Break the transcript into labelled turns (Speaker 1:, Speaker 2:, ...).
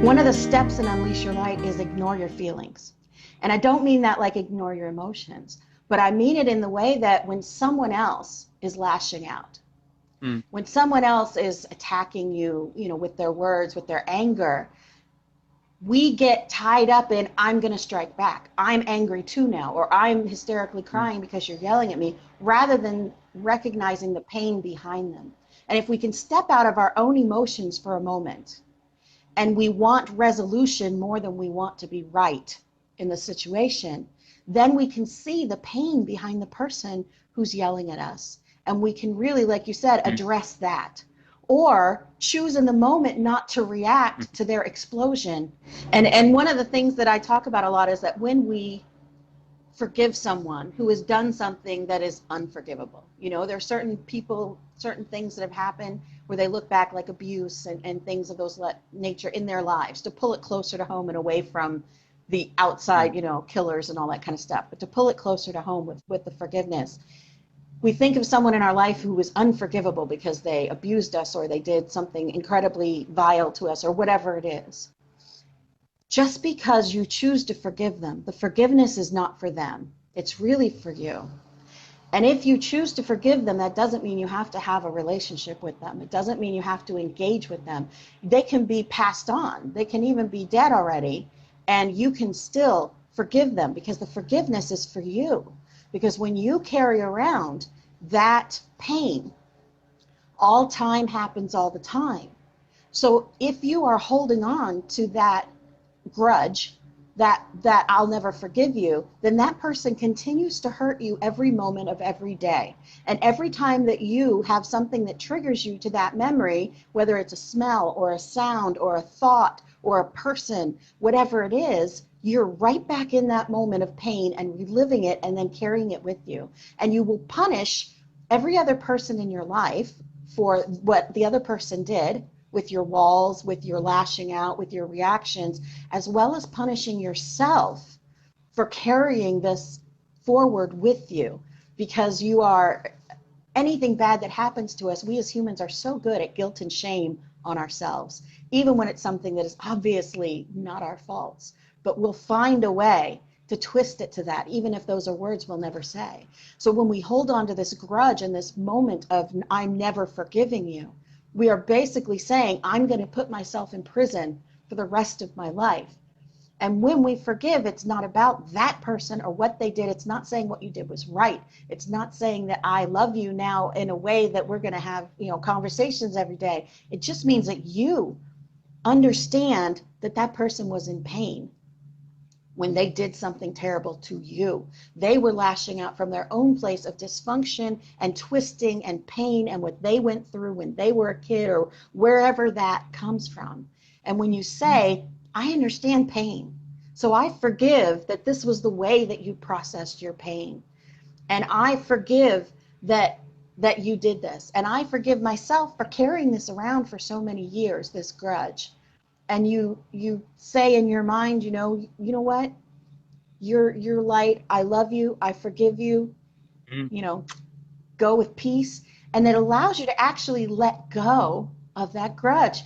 Speaker 1: One of the steps in Unleash Your Light is ignore your feelings. And I don't mean that like ignore your emotions, but I mean it in the way that when someone else is lashing out,
Speaker 2: Mm,
Speaker 1: when someone else is attacking you, with their words, with their anger, we get tied up in, I'm going to strike back. I'm angry too now, or I'm hysterically
Speaker 2: mm,
Speaker 1: crying because you're yelling at me, rather than recognizing the pain behind them. And if we can step out of our own emotions for a moment, and we want resolution more than we want to be right in the situation, then we can see the pain behind the person who's yelling at us. And we can really, like you said,
Speaker 2: mm,
Speaker 1: address that. Or choose in the moment not to
Speaker 2: mm,
Speaker 1: react to their explosion. And one of the things that I talk about a lot is that when we forgive someone who has done something that is unforgivable. There are certain people, certain things that have happened where they look back like abuse and things of those nature in their lives, to pull it closer to home and away from the
Speaker 2: mm,
Speaker 1: outside, killers and all that kind of stuff, but to pull it closer to home with the forgiveness. We think of someone in our life who was unforgivable because they abused us or they did something incredibly vile to us or whatever it is. Just because you choose to forgive them, the forgiveness is not for them. It's really for you. And if you choose to forgive them, that doesn't mean you have to have a relationship with them. It doesn't mean you have to engage with them. They can be passed on. They can even be dead already. And you can still forgive them because the forgiveness is for you. Because when you carry around that pain, all time happens all the time. So if you are holding on to that grudge, that I'll never forgive you, then that person continues to hurt you every moment of every day. And every time that you have something that triggers you to that memory, whether it's a smell or a sound or a thought or a person, whatever it is, you're right back in that moment of pain and reliving it and then carrying it with you. And you will punish every other person in your life for what the other person did, with your walls, with your lashing out, with your reactions, as well as punishing yourself for carrying this forward with you, because you are, anything bad that happens to us, we as humans are so good at guilt and shame on ourselves, even when it's something that is obviously not our faults. But we'll find a way to twist it to that, even if those are words we'll never say. So when we hold on to this grudge and this moment of, I'm never forgiving you, we are basically saying, I'm going to put myself in prison for the rest of my life. And when we forgive, it's not about that person or what they did. It's not saying what you did was right. It's not saying that I love you now in a way that we're going to have, conversations every day. It just means that you understand that that person was in pain when they did something terrible to you. They were lashing out from their own place of dysfunction and twisting and pain and what they went through when they were a kid or wherever that comes from. And when you say, I understand pain, so I forgive that this was the way that you processed your pain. And I forgive that you did this. And I forgive myself for carrying this around for so many years, this grudge. And you say in your mind, what? You're light. I love you. I forgive you.
Speaker 2: mm,
Speaker 1: You know, go with peace. And it allows you to actually let go of that grudge.